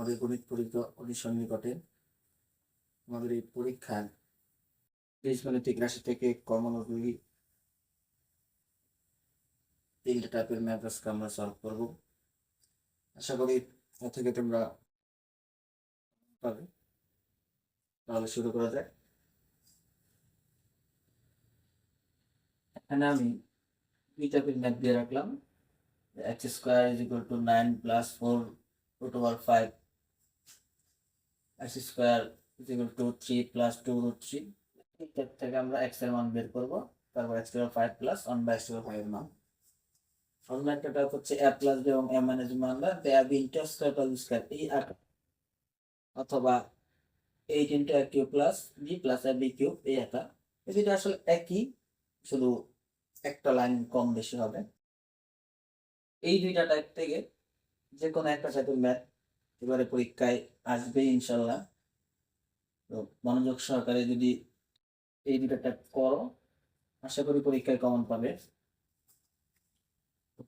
আমাদের গণিত পরীক্ষা অধিসন নিকটে। আমাদের এই পরীক্ষার বীজগণিতিক রাশি থেকে কর্মগুলি তিনটা টাইপের ম্যাথ আজকে আমরা সলভ করব। আশা করি এ থেকে তোমরা পাবে। তাহলে শুরু করা যাক। এখানে আমি দুই টাইপের ম্যাথ দিয়ে রাখলাম। x square is equal to 9 plus 4 root over 5, x square is equal to 3 plus 2 root 3। এই টাইপ থেকে আমরা x এর মান বের করব, তারপর x স্কয়ার 5 প্লাস 1/5 এর মান। ফর্মুলাটা হচ্ছে a প্লাস b এবং a মাইনাস b মান দেয় a b into square plus square এই অথবা 8 into a cube plus b plus a b cube এই আকার। এই দুটো আসলে একই, শুধু একটা লাইন কম বেশি হবে। এই দুইটা টাইপ থেকে যে কোনো একটা টাইপের ম্যাথ এবারে পরীক্ষায় আসবে ইনশাল্লাহ। তো মনোযোগ সহকারে যদি এই দুইটা টাইপ করো, আশা করি পরীক্ষায় কমন পাবে।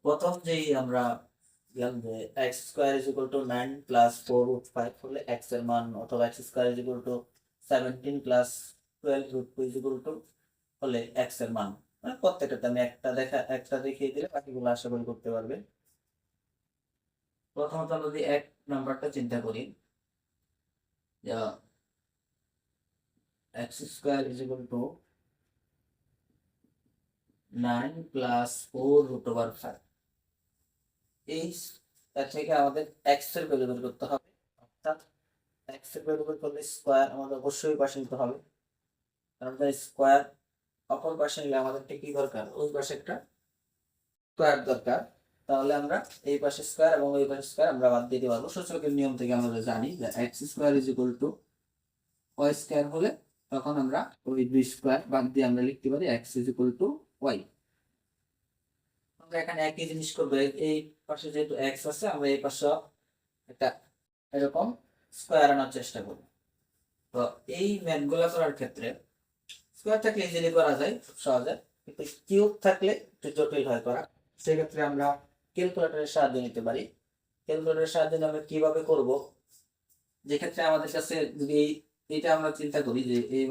প্রথম যেই আমরা x square is equal to 9 plus 4 root 5 হলে x এর মান, অথবা x square is equal to 17 plus 12 root 2 is equal to হলে x এর মান। মানে প্রত্যেকটাতে আমি একটা দেখিয়ে দিলে বাকিগুলো আশা করি করতে পারবে। প্রথমত যদি এক নাম্বারটা চিন্তা করি, x square is equal to 9 plus 4 root over 5। এই থেকে আমাদের x এর ভ্যালু বের করতে হবে, অর্থাৎ x এর ভ্যালু বের করলে স্কয়ার আমাদের অবশ্যই পাশে নিতে হবে, কারণ স্কয়ার অপর পাশে নিলে আমাদের কি দরকার, ওই পাশে একটা স্কয়ার দরকার। তাহলে আমরা এই পাশে স্কয়ার এবং ওই পাশে স্কয়ার আমরা বাদ দিতে পারবো। সূচকের নিয়ম থেকে আমরা জানি যে x square is equal two y square হলে তখন আমরা ওই দুই স্কয়ার বাদ দিয়ে আমরা লিখতে পারি x is equal two y। আমরা এখানে একই জিনিস করব, এই পাশে যেহেতু x আছে আমরা এই পাশে একটা এরকম স্কয়ার আনার চেষ্টা করব। তো এই ম্যাথগুলো করার ক্ষেত্রে স্কয়ার থাকলে ইজিলি করা যায় খুব সহজে, কিন্তু কিউব থাকলে একটু জটিল হয় করা। সেক্ষেত্রে আমরা ক্যালকুলেটরের সাহায্য নিতে পারি। ক্যালকুলেটরের সাহায্যে আমরা কিভাবে করব, যে ক্ষেত্রে আমাদের কাছে যদি এইটা আমরা চিন্তা করি যে এই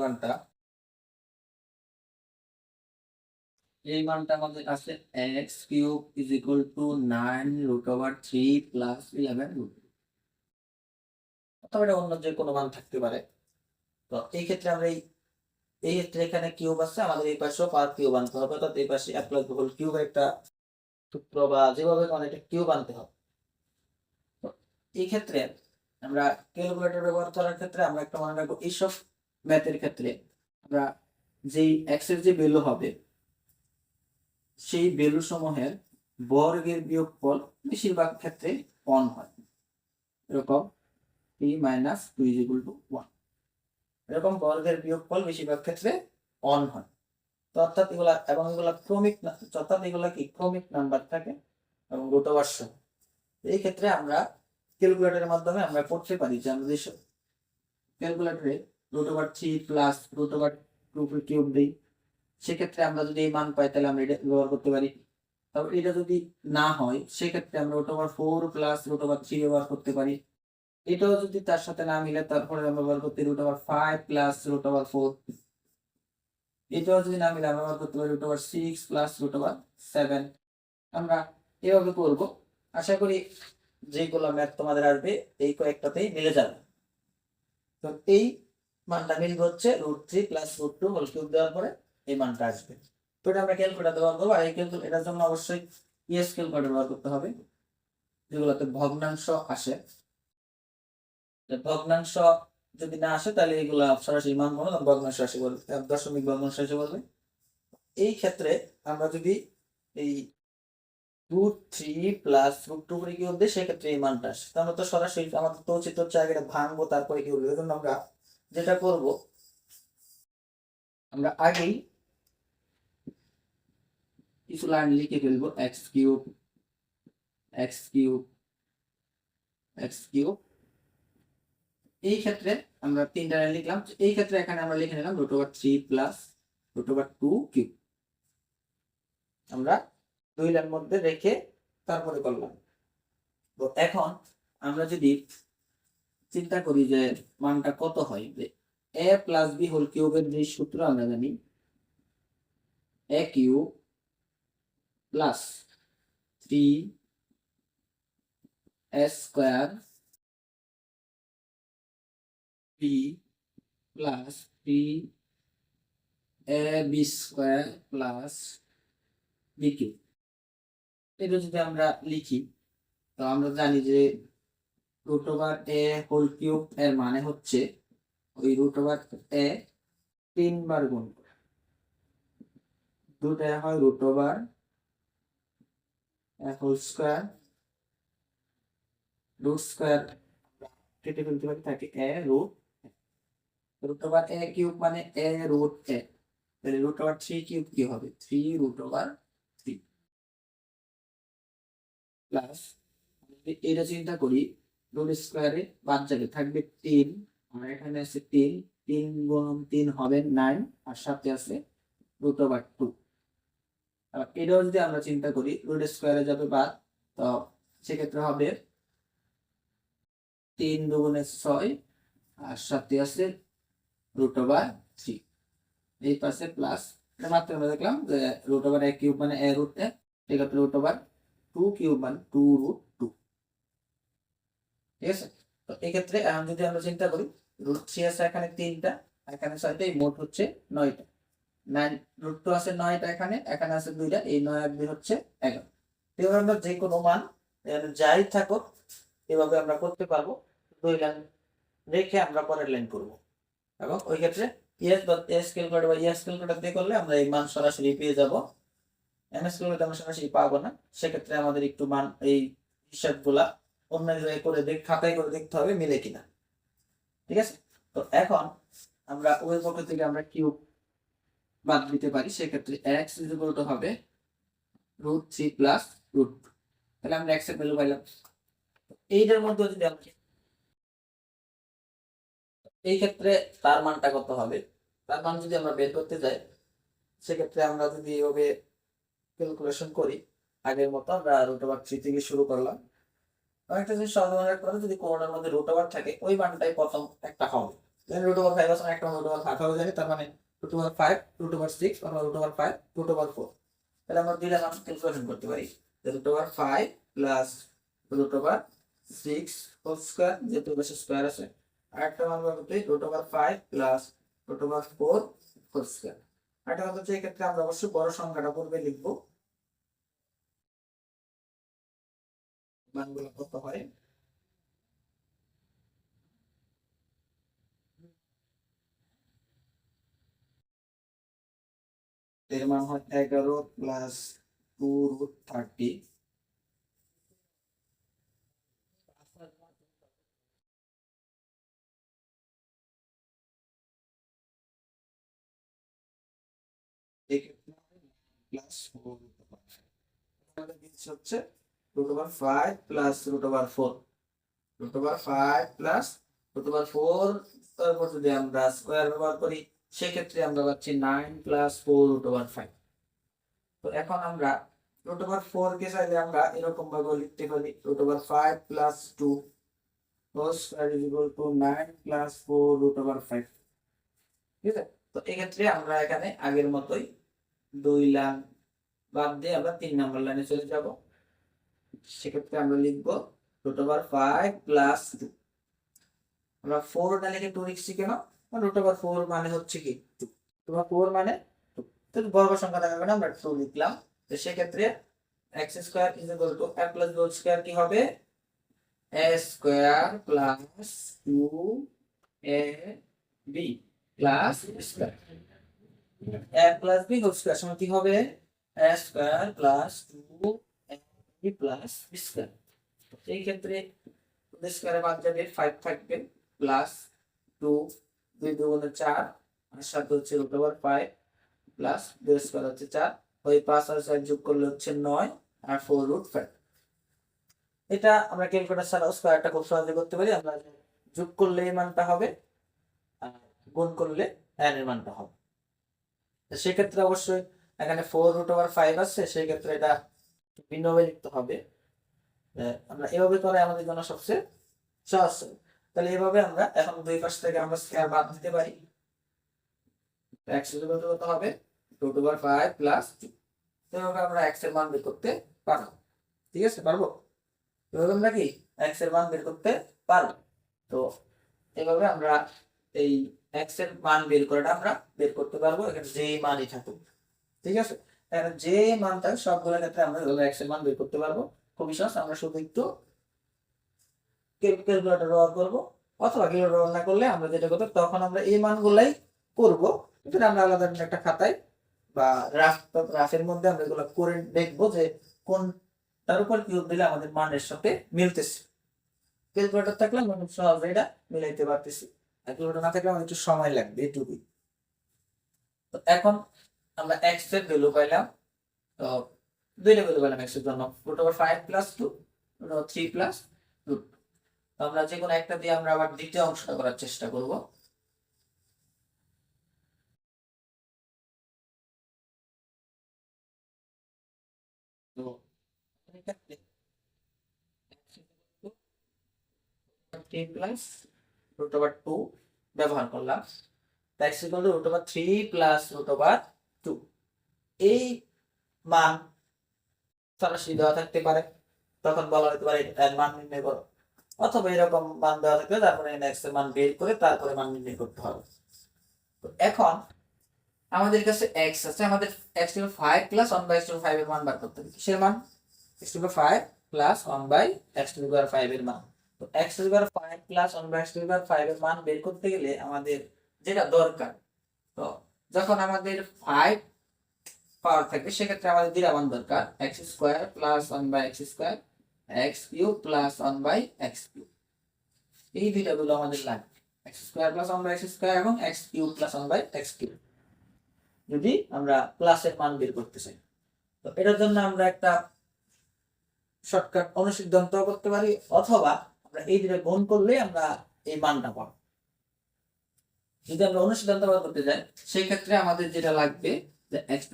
মানটা আমাদের আছে x cube is equal to 9 root over 3 plus 11 root, অথবা এটা অন্য যে কোনো মান থাকতে পারে। তো এই ক্ষেত্রে আমরা এই ক্ষেত্রে এখানে কিউব আছে, আমাদের এই পাশেও পাওয়ার কিউব আনতে হবে, অর্থাৎ এই পাশে a plus b whole cube একটা সূত্র বা যেভাবে একটা কিউব আনতে হবে। তো এই ক্ষেত্রে আমরা ক্যালকুলেটর ব্যবহার করার ক্ষেত্রে আমরা একটা মনে রাখবো, এইসব ম্যাথের ক্ষেত্রে আমরা যেই x এর যে ভ্যালু হবে সেই ভ্যালু সমূহের বর্গের বিয়োগফল বেশিরভাগ ক্ষেত্রে 1 হয়। এরকম p minus 2 is equal two 1, এরকম বর্গের বিয়োগফল বেশিরভাগ ক্ষেত্রে 1 হয়। তো অর্থাৎ এগুলা এবং এগুলা ক্রমিক, অর্থাৎ এগুলা কি ক্রমিক নাম্বার থাকে এবং রুট ওভার সহ। এই ক্ষেত্রে আমরা ক্যালকুলেটরের মাধ্যমে আমরা করতে পারি যে আমরা ক্যালকুলেটরে root over 3 plus root over 2 cube দিই, সেক্ষেত্রে আমরা যদি এই মান পাই তাহলে আমরা এটা ব্যবহার করতে পারি। তবে এটা যদি না হয় সেক্ষেত্রে আমরা root over 4 plus root over 3 ব্যবহার করতে পারি। এটাও যদি তার সাথে না মিলে তারপরে আমরা ব্যবহার করতে root over 5 plus root over 4। এটাও যদি না মিলে আমরা ব্যবহার করতে পারি root over 6 plus root over 7। আমরা এভাবে করব। আশা করি যেগুলো ম্যাথ তোমাদের আসবে এই কয়েকটাতেই মিলে যাবে। তো এই মানটা মিলবে হচ্ছে √3 প্লাস √2 হোল কিউব দেওয়ার পরে এই মানটা আসবে। তো এটা আমরা ক্যালকুলেটর ব্যবহার করবো, আর এই এটার জন্য অবশ্যই ইএস ক্যালকুলেটর ব্যবহার করতে হবে, যেগুলোতে ভগ্নাংশ আসে। ভগ্নাংশ যদি না আসে তাহলে এগুলা সরাসরি মান বলো ভগ্নাংশ আসে বলবে, দশমিক ভগ্নাংশ আসে বলবে। এই ক্ষেত্রে আমরা যদি এই √3 প্লাস √2 করে কিউব দিই সেক্ষেত্রে এই মানটা আসে। তাহলে তো সরাসরি আমাদের তো উচিত হচ্ছে আগে ভাঙবো তারপরে কিউব দেবো। এজন্য আমরা যেটা করব, আমরা আগেই কিছু লাইন লিখে ফেলবো, x cube x cube x cube. এই ক্ষেত্রে আমরা তিনটা লাইন লিখলাম। এই ক্ষেত্রে এখানে আমরা লিখে নিলাম √3 প্লাস √2 কিউব। আমরা দুই লাইন মধ্যে রেখে তারপরে করলাম। তো এখন আমরা যদি চিন্তা করি যে মানটা কত হয়, যে এ প্লাস বি হোল কিউবের যে সূত্র আমরা জানি, a cube plus 3 square b plus 3 b square plus b cube. এটা যদি আমরা লিখি, তো আমরা জানি যে root over a whole cube এর মানে হচ্ছে ওই রুট ওভার এ 3 বার গুণ করে, দুটো হয় root over a whole square, root square কেটে ফেলতে পারি, থাকে এ রুট, রুট ওভার এ কিউব মানে এ রুট এ, তাহলে রুট ওভার 3 কিউব কি হবে, 3√3 প্লাস, এটা চিন্তা করি রুট স্কোয়ারে বাদ যাবে, থাকবে 3, আর এখানে আছে 3, 3 গুণ 3 হবে 9, আর সাথে আছে √2। আর এটাও যদি আমরা চিন্তা করি রুট স্কোয়ারে যাবে বাদ, তো সেক্ষেত্রে হবে 3 দুগুণে 6, আর সাথে আছে √3। এই পাশে প্লাস, মাত্র আমরা দেখলাম যে রুট ওভার এ কিউব মানে এ রুট এ, সেক্ষেত্রে √2 কিউব মানে 2√2। ঠিক আছে, তো এই ক্ষেত্রে এখন যদি আমরা চিন্তা করি √3 আছে এখানে 3টা, এখানে 6টা, এই মোট হচ্ছে 9টা, 9 √2 আছে 9টা, এখানে এখানে আছে 2টা, এই 9 আর 2 হচ্ছে 11। এবার আমরা যে কোনো মান যাই থাকুক এভাবে আমরা করতে পারবো, 2 লাইন রেখে আমরা পরের লাইন করব, এবং ওই ক্ষেত্রে এস বা এস ক্যালকুলেটর বা এস ক্যালকুলেটর দিয়ে করলে আমরা এই মান সরাসরি পেয়ে যাব, এমএস ক্যালকুলেটর আমরা সরাসরি পাবো না, সেক্ষেত্রে আমাদের একটু মান এই হিসাবগুলা অন্য জায়গায় করে খাতায় করে দেখতে হবে মিলে কিনা। ঠিক আছে, তো এখন আমরা ওই পক্ষ থেকে আমরা কিউব বাদ দিতে পারি, সেক্ষেত্রে এক্স ইজ ইকুয়াল টু হবে √3 প্লাস √2, তাহলে আমরা এক্স এর ভ্যালু পাইলাম। এইটার মধ্যে যদি আমরা এই ক্ষেত্রে তার মানটা কত হবে, তার মান যদি আমরা বের করতে যাই, সেক্ষেত্রে আমরা যদি এভাবে ক্যালকুলেশন করি, আগের মতো আমরা √3 থেকে শুরু করলাম। একটা জিনিস সহজ মনে রাখতে হবে, যদি কোণের মধ্যে √, থাকে ওই মানটাই প্রথম একটা হবে। √5 আছে, একটা √5 হবে জানি, তার মানে √5, √6 অথবা √5, √4। তাহলে আমরা দুইটা মান ক্যালকুলেশন করতে পারি, √5 প্লাস √6 হোল স্কয়ার, যেহেতু বেশি স্কয়ার আছে, আর একটা মান হবে √5 প্লাস √4 হোল স্কয়ার। এটা হচ্ছে এই ক্ষেত্রে আমরা অবশ্যই বড় সংখ্যাটা পূর্বে লিখবো, মানগুলো কত হয়। এর মান হয় 11 প্লাস 2√30, প্লাস 4 হচ্ছে √5 প্লাস √4, √5 প্লাস √4, তারপর যদি আমরা স্কয়ার ব্যবহার করি সেক্ষেত্রে আমরা পাচ্ছি 9 প্লাস 4√5। তো এখন আমরা √4 কে চাইলে আমরা এরকম ভাবে লিখতে পারি √5 plus 2 whole square is equal to 9 plus 4√5। ঠিক আছে, তো এক্ষেত্রে আমরা এখানে আগের মতোই 2 লাইন বাদ দিয়ে আমরা 3 নম্বর লাইনে চলে যাব, সেক্ষেত্রে আমরা লিখব √5 প্লাস 2। আমরা 4 না লিখে 2 লিখছি কেন, √4 মানে হচ্ছে কি 2, √4 মানে 2, তো বর্গ সংখ্যা থাকার কারণে আমরা 2 লিখলাম। তো সেক্ষেত্রে x square is equal to a plus b square কি হবে, a square plus 2ab plus square, a plus b whole square সমান কি হবে, a square plus 2ab plus b square. এই ক্ষেত্রে স্কয়ারে বাদ যাবে 5 থাকবে, প্লাস 2, 2 দুগুণে 4, আর সাথে হচ্ছে √5 প্লাস 2 স্কয়ার হচ্ছে 4, ওই 5 আর 4 যোগ করলে হচ্ছে 9, আর 4√5। এটা আমরা ক্যালকুলেটর ছাড়াও স্কয়ারটা খুব সহজে করতে পারি, আমরা যোগ করলে এই মানটা হবে, আর গুণ করলে n এর মানটা হবে। তো সেক্ষেত্রে অবশ্যই এখানে 4√5 আছে, সেই ক্ষেত্রে এটা ভিন্নভাবে লিখতে হবে, আমরা এভাবে করে আমাদের জন্য সবচেয়ে সহজ। তাহলে এইভাবে আমরা এখন দুই পাশ থেকে আমরা স্কয়ার বাদ দিতে পারি। x এর কত কত হবে 2/5 প্লাস 2। এভাবে আমরা x এর মান বের করতে পারবো। ঠিক আছে, পারবো। এভাবে আমরা কি x এর মান বের করতে পারবো। তো এভাবে আমরা এই x এর মান বের করাটা আমরা বের করতে পারবো, এখানে যে মানই থাকুক। ঠিক আছে, এখানে যে মান থাকে সবগুলোর ক্ষেত্রে আমরা x এর মান বের করতে পারবো। খুবই সহজ, আমরা শুধু একটু ক্যালকুলেটর ব্যবহার করবো, অথবা ক্যালকুলেটর ব্যবহার না করলে আমরা যেটা করবো তখন আমরা এই মানগুলাই করবো, কিন্তু আমরা আলাদা একটা খাতায় বা রাফের মধ্যে আমরা এগুলো করে দেখবো যে কোনটার উপর কিউব দিলে আমাদের মানের সাথে মিলতেছে। ক্যালকুলেটর থাকলে আমরা খুব সহজে এটা মিলাইতে পারতেছি, আর ক্যালকুলেটর না থাকলে আমাদের একটু সময় লাগবে এটুকুই। তো এখন আমরা x এর ভ্যালু পাইলাম, তো দুইটা ভ্যালু পেলাম x এর জন্য, √5 প্লাস 2, √3 প্লাস √2। আমরা যে কোনো একটা দিয়ে আমরা আবার দ্বিতীয় অংশটা করার চেষ্টা করব। তো এক্ষেত্রে x প্লাস √2 ব্যবহার করলাম, x √3 প্লাস √2। এই মান সরাসরি দেওয়া থাকতে পারে, তখন বলা হতে পারে এর মান নির্ণয় করো, অথবা এরকম মান দেওয়া থাকলে তারপরে x এর মান বের করে তারপরে মান নির্ণয় করতে হবে। তো এখন আমাদের কাছে x আছে, আমাদের x⁵ প্লাস 1/x⁵ এর মান বার করতে হবে। কিসের মান? x⁵ প্লাস 1/x⁵ এর মান। তো x⁵ প্লাস 1/x⁵ এর মান বের করতে গেলে আমাদের যেটা দরকার, তো যখন আমাদের 5 পাওয়ার থাকবে সেক্ষেত্রে আমাদের দুইটা মান দরকার, x² plus 1/x², x³ plus 1/x³ এই দুইটা গুলো আমাদের লাগবে, x² প্লাস 1/x² এবং x³ প্লাস 1/x³ যদি আমরা প্লাসের মান বের করতে চাই। তো এটার জন্য আমরা একটা শর্টকাট অনুসিদ্ধান্ত করতে পারি, অথবা আমরা এই দুটো গুণ করলে আমরা এই মানটা পাবো। যদি আমরা অনুসিদ্ধান্ত করতে যাই সেই ক্ষেত্রে আমাদের যেটা লাগবে যে x⁵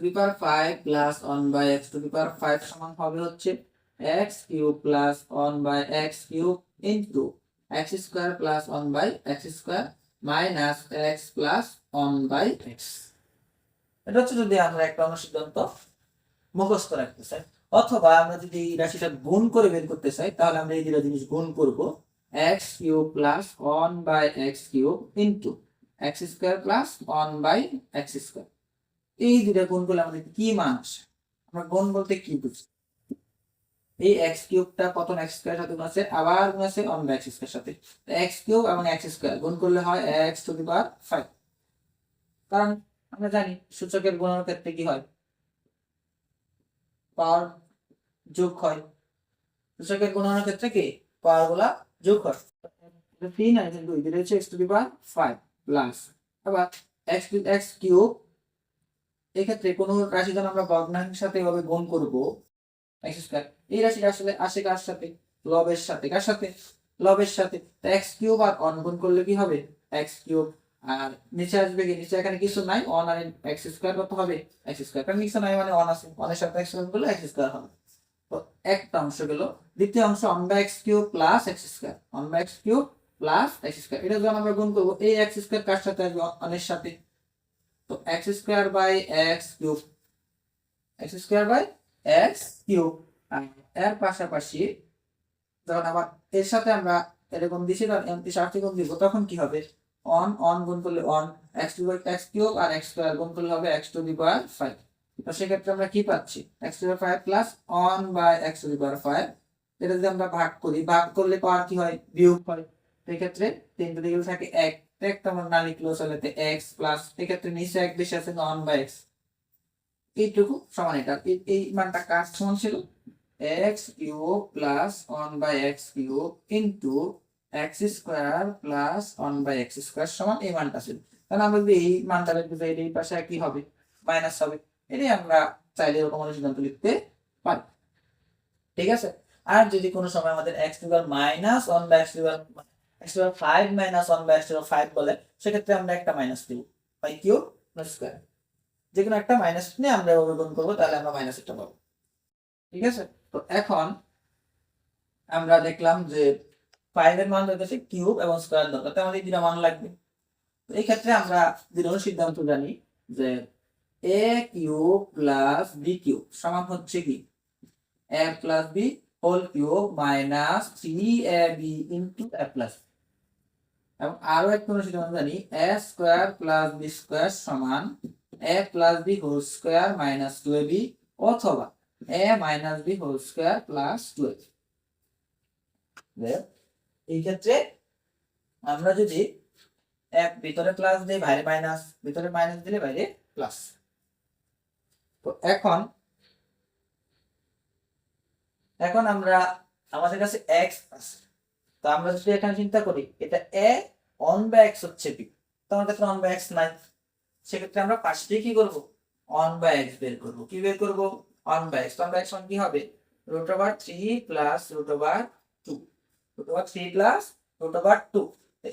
প্লাস 1/x⁵ সমান হবে হচ্ছে x³ plus 1/x³ into x² plus 1/x² minus x plus 1/x। এটা হচ্ছে যদি আমরা একটা অনুসিদ্ধান্ত মুখস্থ রাখতে চাই, অথবা আমরা যদি রাশিটা গুণ করে বের করতে চাই তাহলে আমরা এই দুটো জিনিস গুণ করব, x³ plus 1/x³ into x² plus 1/x²। এই দুটো গুণ করলে আমাদের কি মান আসে? আমরা গুণ বলতে কি বুঝি? এই x³ প্রথম x² এর সাথে গুণ আছে, আবার গুণ আছে 1/x² এর সাথে, x³ এবং x² গুণ করলে হয় x⁵। কারণ আমরা জানি সূচকের গুণের ক্ষেত্রে কি হয়, পাওয়ার যোগ হয়। সূচকের গুণনের ক্ষেত্রে কি পাওয়ার গুলা যোগ হয়। 3 আর 2 এটা হচ্ছে x⁵ প্লাস আবার x³ এই ক্ষেত্রে কোন রাশি যখন আমরা ভগ্নাংশের সাথে এভাবে গুণ করব x², এই রাশিটা আসলে আসে কার সাথে? লবের সাথে। কার সাথে? লবের সাথে। তো x³ আর 1 গুণ করলে কি হবে? x³ আর নিচে আসবে কি? নিচে এখানে কিছু নাই, 1 আর x² কত হবে? x², কারণ কিছু নাই মানে 1 আছে, 1 এর সাথে x গুণ করলে x² হবে। তো একটা অংশ গেল। দ্বিতীয় অংশ 1/x³ plus x², 1/x³ plus x²। এটা যখন আমরা গুণ করব এই x² কার সাথে আসবে? 1 এর সাথে। তো x²/x³, x²/x³ এর পাশাপাশি যখন আবার এর সাথে আমরা এরকম দিছি তখন সাথে গুণ দিব, তখন কি হবে? 1 গুণ করলে 1, x³ আর x² গুণ করলে হবে x⁵। তো সেক্ষেত্রে আমরা কি পাচ্ছি? x⁵ plus 1/x⁵। এটা যদি আমরা ভাগ করি, ভাগ করলে পাওয়ার কি হয়? বিয়োগ হয়। সেক্ষেত্রে 3 যদি থাকে 1, একটা আমরা না লিখলেও চলে, x প্লাস এক্ষেত্রে নিচে 1 বেশি আছে 1/x, এইটুকু সমান এটা। এই মানটা কার সমান ছিল? x³ plus 1/x³ into x² plus 1/x² সমান এই মানটা ছিল। তাহলে আমরা যদি এই মানটা লিখতে চাই এই পাশে কি হবে? মাইনাস হবে। এটাই আমরা চাইলে এরকম সিদ্ধান্ত লিখতে পারি। ঠিক আছে। আর যদি কোনো সময় আমাদের x³ minus 1/x⁵ minus 1/x⁵ বলে সেক্ষেত্রে আমরা একটা মাইনাস দিব, বাই কিউব স্কয়ার, যে কোনো একটা মাইনাস নিয়ে আমরা গুণ করবো, তাহলে আমরা মাইনাস একটা পাবো। ঠিক আছে। তো এখন আমরা দেখলাম যে 5 এর মান হইতেছে কিউব এবং স্কয়ার দরকার, তার মানে দুইটা মান লাগবে। তো এই ক্ষেত্রে আমরা দ্বিতীয় সিদ্ধান্ত জানি যে a cube plus b cube সমান হচ্ছে কি a plus b whole cube minus 3ab into a plus, এবং আরো এক কোন সিদ্ধান্ত জানি a square plus b square সমান a plus b whole square minus 2ab অথবা a minus b whole square plus 2ab। এই ক্ষেত্রে আমরা যদি এক ভিতরে প্লাস দিই বাইরে মাইনাস, ভিতরে মাইনাস দিলে বাইরে প্লাস। তো এখন আমরা আমাদের কাছে x আছে, তো আমরা যদি এখানে চিন্তা করি এটা a অন বাই x হচ্ছে b, তো আমাদের কাছে অন বাই x নাই, সেক্ষেত্রে আমরা পাশে কি করব অন বাই x বের করব। কি বের করব অন বাই x, তো অন বাই x সমান কি হবে √3 প্লাস √2, √3 প্লাস √2।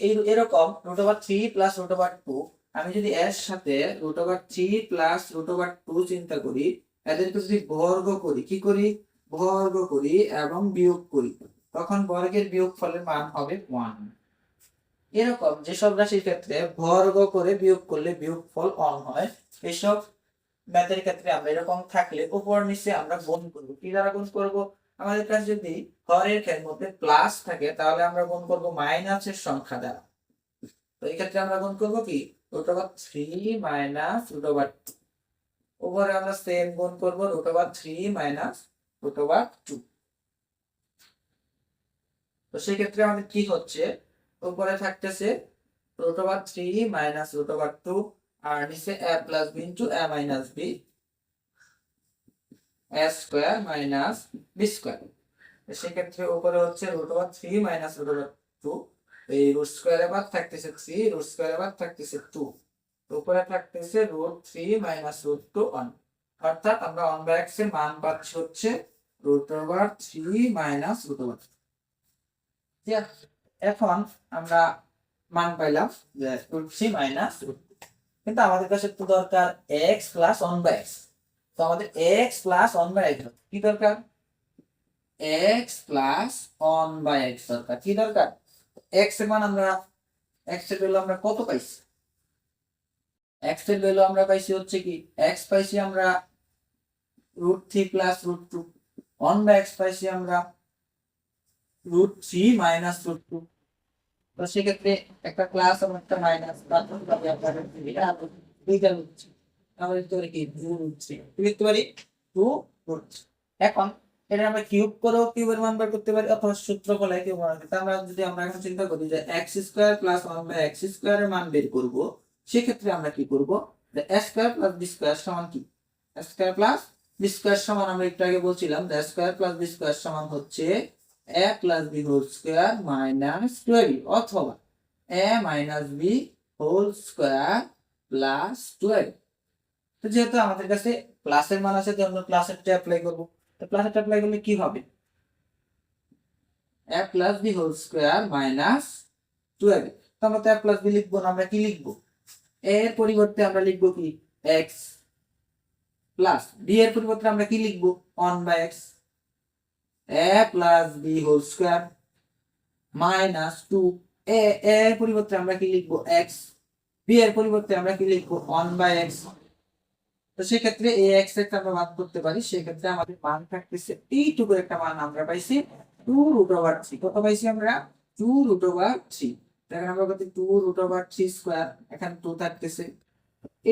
এই এরকম √3 প্লাস √2 আমি যদি এর সাথে √3 প্লাস √2 চিন্তা করি, এদেরকে যদি বর্গ করি, কি করি বর্গ করি এবং বিয়োগ করি, তখন বর্গের বিয়োগফলের মান হবে 1। এরকম যেসব রাশির ক্ষেত্রে বর্গ করে বিয়োগ করলে বিয়োগফল 1 হয়, এসব ম্যাথের ক্ষেত্রে আমরা এরকম থাকলে উপর নিচে আমরা গুণ করব। কি দ্বারা গুণ করব, আমাদের কাছে যদি হরের মধ্যে প্লাস থাকে তাহলে আমরা গুণ করব মাইনাসের সংখ্যা দ্বারা। তো এই ক্ষেত্রে আমরা গুণ করব কি √3 মাইনাস √2, উপরে আমরা সেম গুণ করব √3 মাইনাস √2। তো সেই ক্ষেত্রে আমাদের কি হচ্ছে উপরে থাকতেছে √3 মাইনাস √2 আর নিচে a plus b into a minus b a square minus b square. সেই ক্ষেত্রে উপরে হচ্ছে √3 মাইনাস √2, এই রুট স্কয়ারে বাদ থাকতেছে 3, রুট স্কয়ারে বাদ থাকতেছে 2, উপরে থাকতেছে √3 মাইনাস √2 1, অর্থাৎ আমরা 1/x এর মান পাচ্ছি হচ্ছে √3 মাইনাস √2। ঠিক আছে, এখন আমরা মান পাইলাম যে √3 মাইনাস √2, কিন্তু আমাদের কাছে তো দরকার x প্লাস 1/x। তো আমাদের x প্লাস 1/x কি দরকার, x প্লাস 1/x দরকার। কি দরকার x এর মান আমরা x এর ভ্যালু আমরা কত পাইছি, x এর ভ্যালু আমরা পাইছি হচ্ছে কি x পাইছি আমরা √3 প্লাস √2, 1/x পাইছি আমরা √3 মাইনাস √2। তো সেক্ষেত্রে একটা প্লাস এবং একটা মাইনাস দুইটা হচ্ছে আমরা লিখতে পারি কি 2√3, লিখতে পারি 2√3। এখন এটা আমরা কিউব করেও কিউবের মান বের করতে পারি অথবা সূত্র বলে কিউব মান। আমরা যদি আমরা এখন চিন্তা করি যে x square plus 1/x square এর মান বের করব, সেই ক্ষেত্রে আমরা কি করব যে a square plus b square সমান কি a square plus b square সমান আমরা একটু আগে বলছিলাম যে a square plus b square সমান হচ্ছে a plus b whole square minus 2ab অথবা a minus b whole square plus 2ab। তো যেহেতু আমাদের কাছে প্লাসের মান আছে, তো আমরা প্লাসেরটা অ্যাপ্লাই করব। তো প্লাসেরটা অ্যাপ্লাই করলে কি হবে a plus b whole square minus 2ab। তো আমরা তো a প্লাস b লিখবো না, আমরা কি লিখবো a এর পরিবর্তে আমরা লিখবো কি x প্লাস b এর পরিবর্তে আমরা কি লিখবো 1/x, a plus b whole square minus 2, a এর পরিবর্তে আমরা কি লিখবো x, b এর পরিবর্তে আমরা কি লিখবো 1/x। তো সেই ক্ষেত্রে এই x এর আমরা মান করতে পারি, সেই ক্ষেত্রে আমাদের মান থাকতেছে এইটুকু একটা মান আমরা পাইছি 2√3। কত পাইছি আমরা 2√3। দেখেন আমরা কত 2√3 স্কয়ার, এখানে 2 থাকতেছে,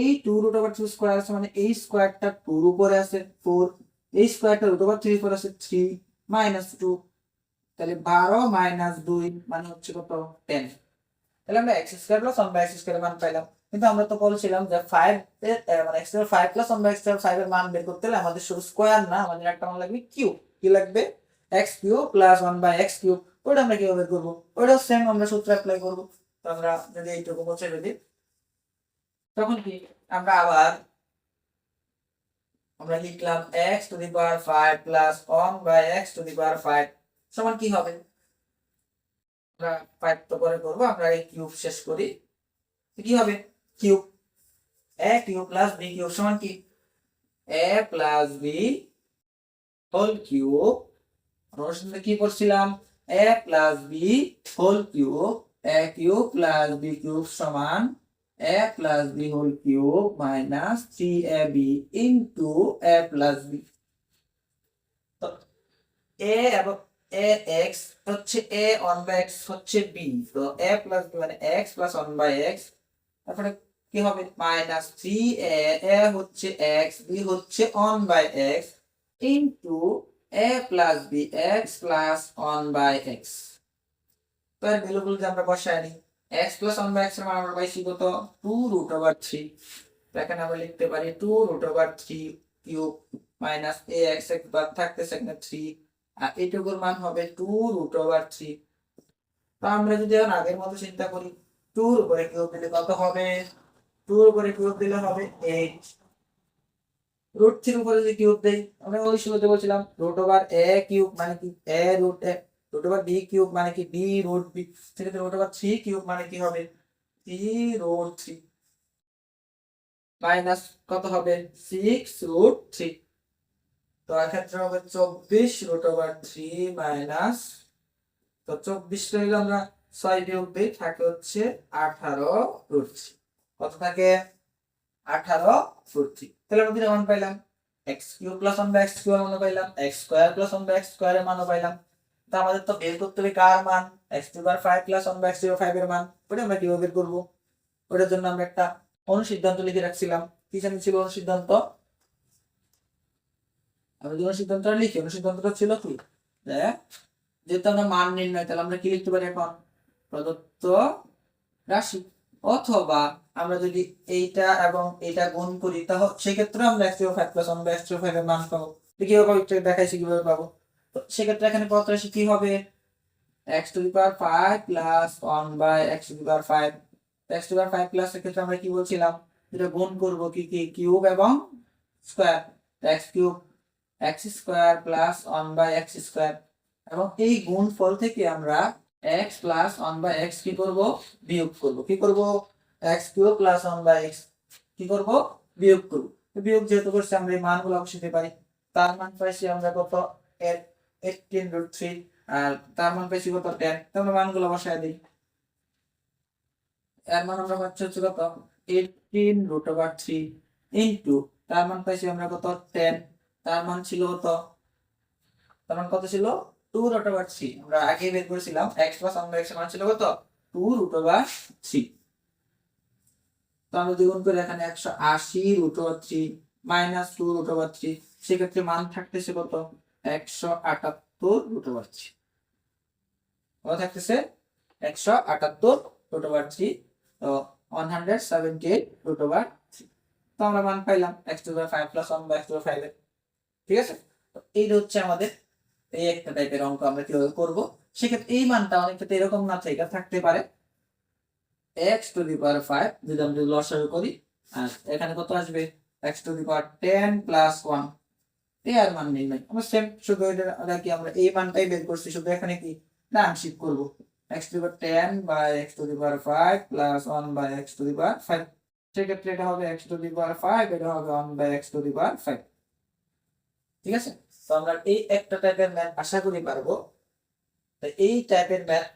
এই 2√3 স্কয়ার আছে মানে এই স্কয়ারটা 2 এর উপরে আছে 4, এই স্কয়ারটা √3 এর উপরে আছে 3 মাইনাস 2, তাহলে 12 মাইনাস 2 মানে হচ্ছে কত 10। তাহলে আমরা x square plus 1/x square মান পাইলাম। কিন্তু আমরা তো বলছিলাম যে 5 এর মানে x এর 5 প্লাস 1/x স্কয়ার 5 এর মান বের করতে হলে আমাদের শুধু স্কয়ার না, আমাদের একটা মান লাগবে কিউব। কি লাগবে x cube plus 1/x cube. ওটা আমরা কিভাবে বের করব, ওটাও সেম আমরা সূত্র অ্যাপ্লাই করব। তো আমরা যদি এইটুকু মুছে দিই তখন কি আমরা লিখলাম x to the power 5 plus 1/x to the power 5 সমান কি হবে, আমরা 5 তো পরে করব, আমরা এই কিউব শেষ করি। কি হবে cube a cube plus b cube সমান কি a plus b whole cube. আমরা কি পড়ছিলাম a plus b whole cube, a cube plus b cube সমান a plus b whole cube minus 3ab into a plus b. তো a এবং a x হচ্ছে a one by x হচ্ছে b, তো a plus b মানে x plus one by x, তারপরে কি হবে মাইনাস 3a, এ হচ্ছে এক্স, বি হচ্ছে one by x into a plus b x plus one by x. তো এর ভ্যালুগুলো যে আমরা বসাই নিই, x plus one by x এর মান আমরা পাইছি কত 2√3। তো এখানে আমরা লিখতে পারি 2√3 কিউব মাইনাস এ এক্স এক্স বাদ থাকতেছে এখানে 3, আর এইটুকুর মান হবে 2√3। তো আমরা যদি এখন আগের মতো চিন্তা করি, 2 এর উপরে কিউব দিলে কত হবে, 2 এর উপরে কিউব দিলে হবে 8, √3 এর উপরে যদি কিউব দেই, আমরা ওই শুরুতে বলছিলাম √a কিউব মানে কি a √a, √b কিউব মানে কি b √b, সেক্ষেত্রে √3 কিউব মানে কি হবে 3√3 মাইনাস কত হবে 6√3। তো এক্ষেত্রে হবে 24√3 মাইনাস, তো 24 থেকে আমরা 6 বিয়োগ দিই থাকে হচ্ছে 18√3, কত থাকে 18√3। তাহলে আমরা দুটো মান পাইলাম, x³ + 1/x³ এর মান পাইলাম, x² + 1/x² এর মান পাইলাম। তো আমাদের তো বের করতে হবে কার মান, x⁵ + 1/x⁵ এর মান। ওটা আমরা কিভাবে বের করব, ওটার জন্য আমরা একটা অনুসিদ্ধান্ত লিখে রাখছিলাম। কি জানি ছিল অনুসিদ্ধান্ত, আমরা যে অনুসিদ্ধান্তটা লিখি, অনুসিদ্ধান্তটা ছিল কি, যেহেতু আমরা মান নির্ণয়, তাহলে আমরা কি লিখতে পারি এখন, প্রদত্ত রাশি, অথবা আমরা যদি এইটা এবং এইটা গুণ করি তাহলে সেক্ষেত্রে আমরা x⁵ + 1/x⁵ এর মান পাবো। কিভাবে পাবো একটু দেখাইছি কিভাবে পাবো। তো সেক্ষেত্রে এখানে প্রদত্ত রাশি কি হবে, x⁵ + 1/x⁵। x⁵ প্লাস এর ক্ষেত্রে আমরা কি বলছিলাম, এটা গুণ করব কি কি কিউব এবং স্কয়ার, x³ x² + 1/x², এবং এই গুণফল থেকে আমরা x + 1/x কি করব, বিয়োগ করব। কি করব, x³ + 1/x কি করব, বিয়োগ করব। তো বিয়োগ যেহেতু করছি আমরা এই মানগুলো বসাতে পারি। তার মান পাইছি আমরা কত 18√3, আর তার মান পাইছি কত 10। তো আমরা মানগুলো বসায় দিই, এর মান আমরা পাচ্ছি হচ্ছে কত 18√3 ইনটু তার মান পাইছি আমরা কত 10, তার মান ছিল কত, তার মান কত ছিল 2√3। আমরা আগে বের করেছিলাম x + 1/x এর মান ছিল কত 2√3। তো আমরা দ্বিগুণ করে এখানে 180√3 মাইনাস 2√3, সেক্ষেত্রে মান থাকতেছে কত 178√3, কত থাকতেছে 178√3, তো 178√3। তো আমরা মান পাইলাম x⁵ + 1/x⁵। ঠিক আছে, তো এই হচ্ছে আমাদের এই একটা টাইপের অঙ্ক আমরা কিভাবে করব। সেক্ষেত্রে এই মানটা অনেক ক্ষেত্রে এরকম না থেকে থাকতে পারে x⁵ যদি আমরা লসাগু করি, আর এখানে কত আসবে x⁻10 + 1, এর মান নির্ণয়। আমরা সেম শুধু এটা কি আমরা এই মানটাই বের করছি, শুধু এখানে কি না আংশিক করব, x⁻10/x⁵ + 1/x⁵। সেক্ষেত্রে এটা হবে x⁵, এটা হবে 1/x⁵। ঠিক আছে, তো আমরা এই একটা টাইপের ম্যাথ আশা করি পারবো। তো এই টাইপের ম্যাথ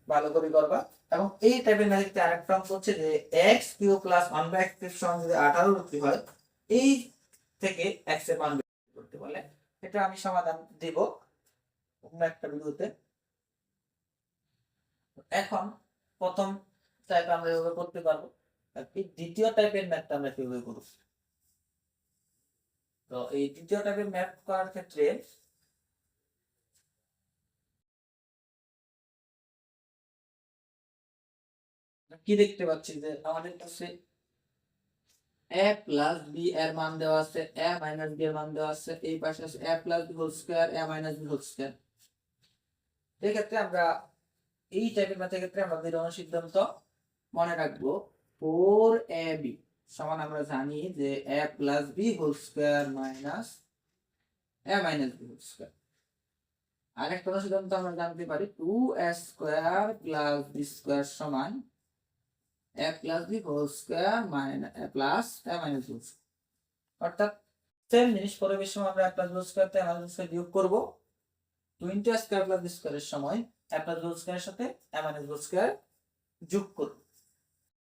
ভালো করে করবা, এবং এই টাইপের ম্যাথের আরেকটা অঙ্ক হচ্ছে যে x³ + 1/x সমান যদি 18√3 হয়, এই থেকে x এর মান বের করতে বলে। এটা আমি সমাধান দেব অন্য একটা ভিডিওতে। এখন প্রথম টাইপ আমরা এভাবে করতে পারবো, এই দ্বিতীয় টাইপের ম্যাথটা আমরা কিভাবে করব। তো এই দ্বিতীয় টাইপের ম্যাথ করার ক্ষেত্রে কি দেখতে পাচ্ছি যে আমাদের কাছে a প্লাস b এর মান দেওয়া আছে, a মাইনাস b এর মান দেওয়া আছে, এই পাশে আছে a plus b whole square, a minus b whole square. এই ক্ষেত্রে আমরা এই টাইপের ম্যাথের ক্ষেত্রে আমাদের অনুসিদ্ধান্ত মনে রাখবো 4ab সমান আমরা জানি যে a plus b whole square minus a minus b whole square. আরেকটা অনুসিদ্ধান্ত আমরা জানতে পারি 2a² প্লাস b স্কয়ার সমান a plus b whole square minus a plus a minus b। অর্থাৎ সেম জিনিস পরে বেশি সময় আমরা a প্লাস b স্কয়ার তে a মাইনাস b স্কয়ার বিয়োগ করব, 2 a² প্লাস b স্কয়ারের সময় a প্লাস বি হোল স্কয়ারের সাথে a minus b whole square যোগ করব।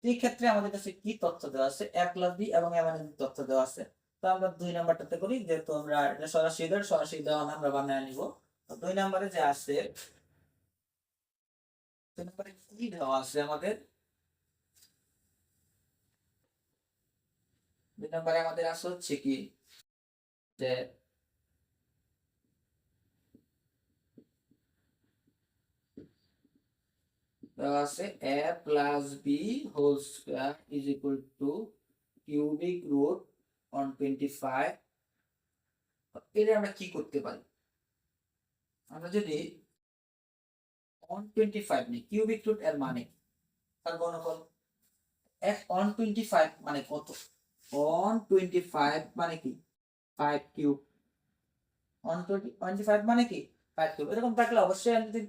এই ক্ষেত্রে আমাদের কাছে কি তথ্য দেওয়া আছে, a প্লাস বি এবং a মাইনাস বি তথ্য দেওয়া আছে। তো আমরা 2 নাম্বারটাতে করি, যেহেতু আমরা এটা সরাসরি দেওয়া না, আমরা বানায় নিব। তো 2 নম্বরে যে আছে, 2 নম্বরে কি দেওয়া আছে আমাদের, 2 নম্বরে আমাদের আছে হচ্ছে কি যে দেওয়া আছে a plus b whole square is equal to cubic root 125। এটা আমরা কি করতে পারি, আমরা যদি 125 নিই, কিউবিক রুট এর মানে তার ঘনফল, 125 মানে কত, 125 মানে কি 5 কিউব, 125 মানে কি 5 কিউব। এরকম থাকলে অবশ্যই যদি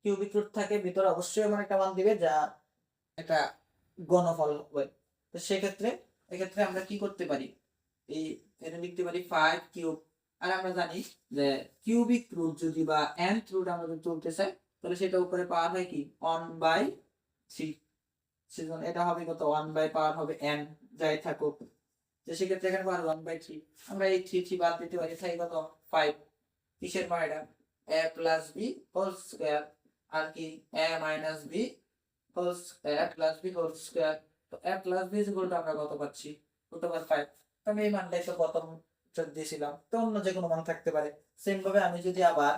কিউবিক রুট থাকে ভিতরে, অবশ্যই এমন একটা মান দিবে যা একটা ঘনফল হবে। তো সেক্ষেত্রে এক্ষেত্রে আমরা কি করতে পারি, এই এটা লিখতে পারি 5 কিউব। আর আমরা জানি যে কিউবিক রুট যদি বা nth রুট আমরা যদি তুলতে চাই, তাহলে সেটা উপরে পাওয়ার হয় কি 1/3। সেজন্য এটা হবে কত, 1 পাওয়ার হবে n, যাই থাকুক। তো সেক্ষেত্রে এখানে পাওয়ার 1/3, আমরা এই 3 বাদ দিতে পারি, তাই কত 5। কিসের মান এটা, a plus b whole square, আর কি a minus b whole square plus b whole square. তো a plus b equal to আমরা কত পাচ্ছি, √5। আমি এই মানটাই তো প্রথম দিয়েছিলাম, তো অন্য যে কোনো মান থাকতে পারে। সেম ভাবে আমি যদি আবার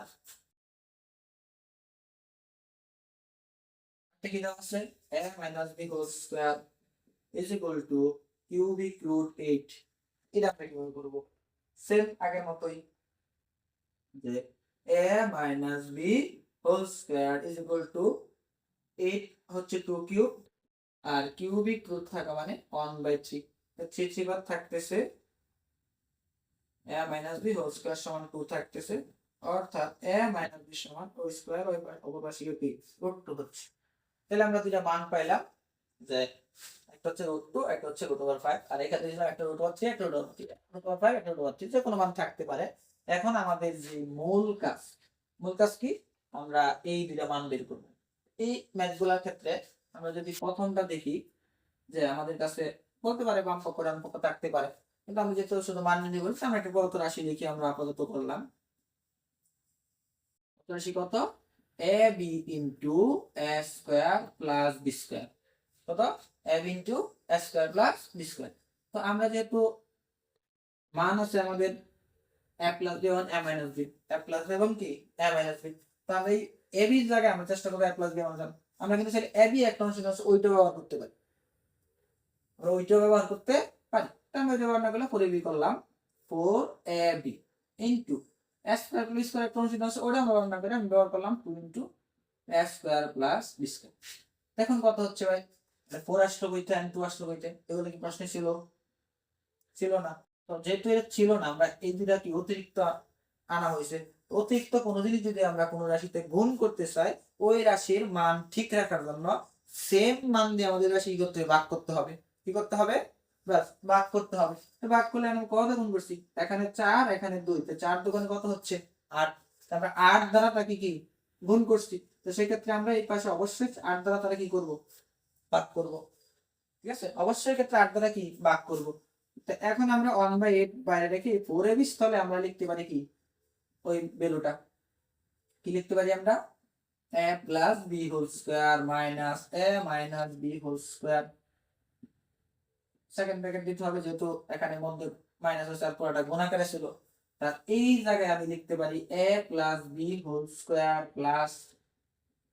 কি দেওয়া আছে, a minus b whole square is equal to cubic root 8, এটা আমরা কিভাবে করব, সেম আগের মতোই, যে a minus b whole square is equal to 8 হচ্ছে 2 কিউব, আর কিউবিক রুট থাকা মানে 1/3, 3 বার থাকতেছে, a minus b whole square সমান 2 থাকতেছে, অর্থাৎ a মাইনাস বি সমান ও স্কয়ার ওই অপরপাশে কি √2 হচ্ছে। তাহলে আমরা দুইটা মান পাইলাম, যে একটা হচ্ছে √2, একটা হচ্ছে √5, আর এখানে দিলাম একটা √3, একটা √5, একটা √3, যে কোনো মান থাকতে পারে। এখন আমাদের যে মূল কাজ কি, আমরা এই দুইটা মান বের করব। এই ম্যাথগুলোর ক্ষেত্রে আমরা যদি প্রথমটা দেখি, যে আমাদের কাছে বলতে পারে বাম পক্ষ ডান পক্ষ থাকতে পারে, কিন্তু আমি যেহেতু শুধু মান নিয়ে বলছি, আমরা একটা বড় রাশি লিখে আমরা আপাতত করলাম। রাশি কত, a b into a square plus b square, কত a b into a square plus b square. তো আমরা যেহেতু মান আছে আমাদের a প্লাস b এবং a minus b, a plus b এবং কি a মাইনাস b, তো আমরা এই a b এর জায়গায় আমরা চেষ্টা করব a প্লাস b মান, আমরা কিন্তু সেই a b একটা অংশ আছে ওইটা ব্যবহার করতে পারি, আমরা ওইটাও ব্যবহার করতে পারি। আমরা ব্যবহার না করলে 4ab করলাম, 4ab into a square plus b square একটা অংশ আছে ওটা আমরা ব্যবহার না করে আমি ব্যবহার করলাম 2 into a square plus b square. এখন কত হচ্ছে ভাই, 4 আসলো কইতে আর 2 আসলো কইতে, এগুলো কি প্রশ্নে ছিল না। তো যেহেতু এটা ছিল না, আমরা এই দুইটা কি অতিরিক্ত আনা হয়েছে। অতিরিক্ত কোনো জিনিস যদি আমরা কোনো রাশিতে গুণ করতে চাই, ওই রাশির মান ঠিক রাখার জন্য সেম মান দিয়ে আমাদের রাশি করতে হবে, ভাগ করতে হবে। কি করতে হবে, বাস ভাগ করতে হবে। ভাগ করলে আমি কত গুণ করছি, এখানে 4 এখানে 2, তো 4 দোকানে কত হচ্ছে 8, তারপর 8 দ্বারা তাকে কি গুণ করছি। তো সেই ক্ষেত্রে আমরা এই পাশে অবশ্যই 8 দ্বারা তারা কি করব, ভাগ করব। ঠিক আছে, অবশ্যই ক্ষেত্রে 8 দ্বারা কি ভাগ করব। তো এখন আমরা 1/8 বাইরে রেখে 4ab স্থলে আমরা লিখতে পারি কি ওই ভ্যালুটা, কি লিখতে পারি আমরা, a plus b whole square minus a minus b whole square. Second bracket দিতে হবে, যেহেতু এখানে মধ্যে মাইনাস আছে আর পুরোটা গুণ আকারে ছিল, তার এই জায়গায় আমি লিখতে পারি a plus b whole square plus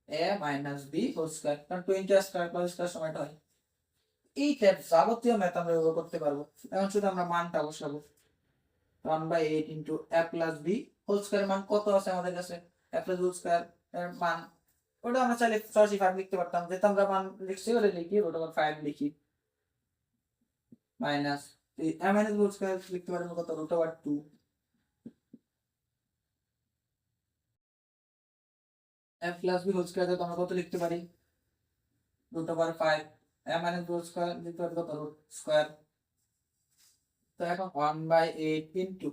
a minus b whole square, কারণ 20 স্কয়ার প্লাস স্কয়ার সমানটা হয়। এই টাইপ যাবতীয় ম্যাথ আমরা ব্যবহার করতে পারবো। এখন শুধু আমরা মানটা বসাবো, 1/8 into a plus b whole square মান কত আছে আমাদের কাছে, a প্লাস হোল স্কয়ার এর মান, ওটা আমরা চাইলে সরাসরি 5 লিখতে পারতাম, যেহেতু আমরা মান লিখছি ওটা লিখি √5 লিখি, মাইনাস এই a মাইনাস হোল স্কয়ার লিখতে পারবো কত, √2। a plus b whole square তো আমরা কত লিখতে পারি, √5। a মাইনাস হোল স্কয়ার লিখতে পারি কত, রুট স্কয়ার। তো এখন 1/8 ইনটু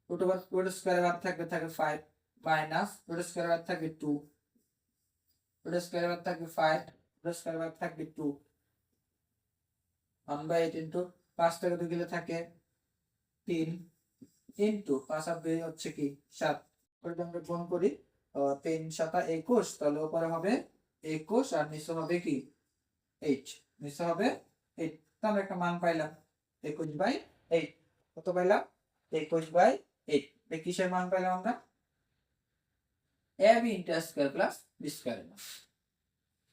√5 স্কয়ার বার থাকবে 5 মাইনাস রুট স্কয়ার বার থাকবে 2, রুট স্কয়ার বার থাকবে 5, রুট স্কয়ার বার থাকবে 2, 1/8 ইন্টু 5 থেকে 2 গেলে থাকে 3 ইন্টু 5 আর 2 হচ্ছে কি 7, করে আমরা গুণ করি 3 7 21, তাহলে উপরে হবে 21 আর নিচে হবে কি 8, নিচে হবে 8। তো আমরা একটা মান পাইলাম 21/8। কত পাইলাম 21/8। এই কিসের মান পাইলাম আমরা ab into square plus b square.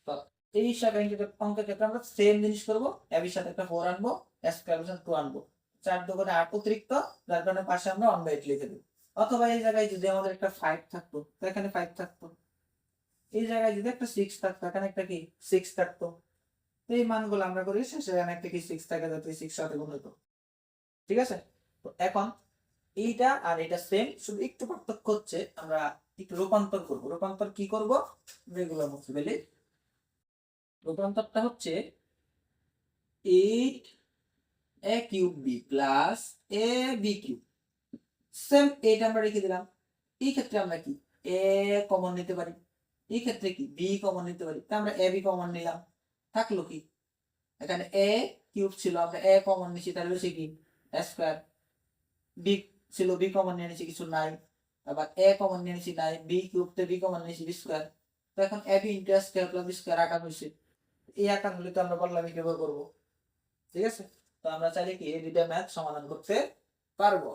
তো এই হিসাবে অঙ্কের ক্ষেত্রে আমরা সেম জিনিস করব, ab এর সাথে একটা 4 আনবো, স্কয়ার প্লাস 2 আনবো, 4 2 করে 8 অতিরিক্ত, যার কারণে পাশে আমরা 1/8 লিখে দেব। অথবা এই জায়গায় যদি আমাদের একটা 5 থাকতো তো এখানে 5 থাকতো, এই জায়গায় যদি একটা 6 থাকতো এখানে একটা কি 6 থাকতো। তো এই মানগুলো আমরা করি শেষে এখানে একটা কি 6 থাকে, যাতে 6 সাথে গুণ হতো। ঠিক আছে, তো এখন এইটা আর এটা সেম, শুধু একটু পার্থক্য হচ্ছে আমরা একটু রূপান্তর করব। রূপান্তর কি করব, রেগুলার মুছে ফেলি। রূপান্তরটা হচ্ছে 8a cube b plus a b cube, same এইটা আমরা রেখে দিলাম। এই ক্ষেত্রে আমরা কি a কমন নিতে পারি, এই ক্ষেত্রে কি b কমন নিতে পারি, তা আমরা a b কমন নিলাম, থাকলো কি এখানে a কিউব ছিল, আমরা a কমন নিছি, তাহলে হচ্ছে কি স্কয়ার। b ছিল b কমন নিয়ে নিছি, কিছু নাই, আবার a কমন নিয়ে নিছি নাই, b কিউব তে b কমন নিয়েছি b স্কয়ার। তো এখন ab into square plus b square আকার হইছে, এই আকার হলে তো আমরা বললাম কিভাবে করব। ঠিক আছে, তো আমরা চাইলে কি এই দুইটা ম্যাথ সমাধান করতে পারবো।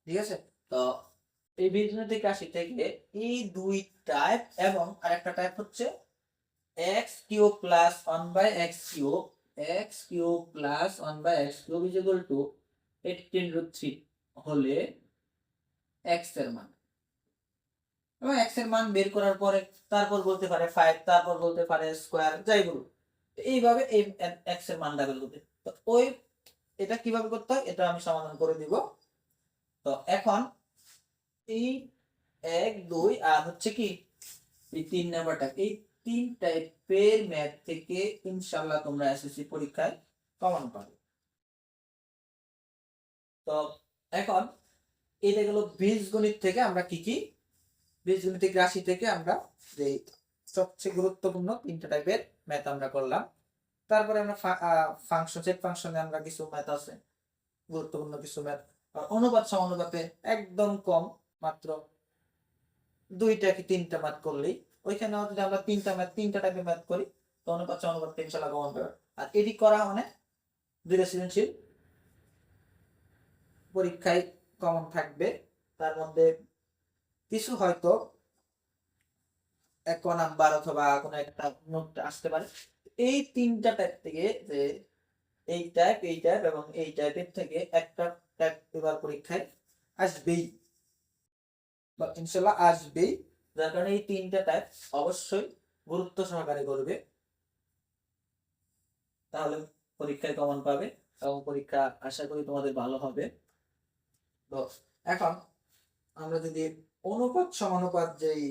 ঠিক আছে, তো এই বীজগণিতিক রাশি থেকে এই দুই টাইপ এবং আরেকটা টাইপ হচ্ছে x cube plus 1/x cube, x cube plus 1/x cube is equal two 18√3 হলে x এর মান, এবং x এর মান বের করার পরে তারপর বলতে পারে 5, তারপর বলতে পারে স্কয়ার, যাই বলুক এইভাবে এই x এর মান বের করতে। তো ওই এটা কিভাবে করতে হয় এটা আমি সমাধান করে দিব। তো এখন এই 1 2 আর হচ্ছে কি এই 3 নাম্বারটা, এই 3 টাইপের ম্যাথ থেকে ইনশাআল্লাহ তোমরা এসএসসি পরীক্ষায় কমন পাবে। তো এখন এটা গেল বীজগণিত থেকে আমরা কি কি বীজগণিতিক রাশি থেকে আমরা যে সবচেয়ে গুরুত্বপূর্ণ 3টা টাইপের ম্যাথ আমরা করলাম। তারপরে আমরা ফাংশন, সেট ফাংশনে আমরা কিছু ম্যাথ আছে, গুরুত্বপূর্ণ কিছু ম্যাথ। অনুপাত সমানুপাতে একদম কম, মাত্র 2টা কি 3টা ম্যাথ করলেই, ওইখানেও যদি আমরা 3টা টাইপের ম্যাথ করি তো অনুপাত সমানুপাত ইনশাআল্লাহ কমন পাবে। আর এডি করা মানে 2টা সৃজনশীল পরীক্ষায় কমন থাকবে, তার মধ্যে কিছু হয়তো 1 নাম্বার অথবা কোনো একটা নোট আসতে পারে। এই 3টা টাইপ থেকে যে এই টাইপ এবং এই টাইপের থেকে একটা টাইপ এবার পরীক্ষায় আসবেই, বা ইনশাআল্লাহ আসবেই, যার কারণে এই 3টা টাইপ অবশ্যই গুরুত্ব সহকারে করবে, তাহলে পরীক্ষায় কমন পাবে এবং পরীক্ষা আশা করি তোমাদের ভালো হবে। তো এখন আমরা যদি অনুপাত সমানুপাত যেই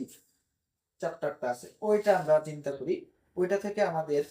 চ্যাপ্টারটা আছে ওইটা আমরা চিন্তা করি, ওইটা থেকে আমাদের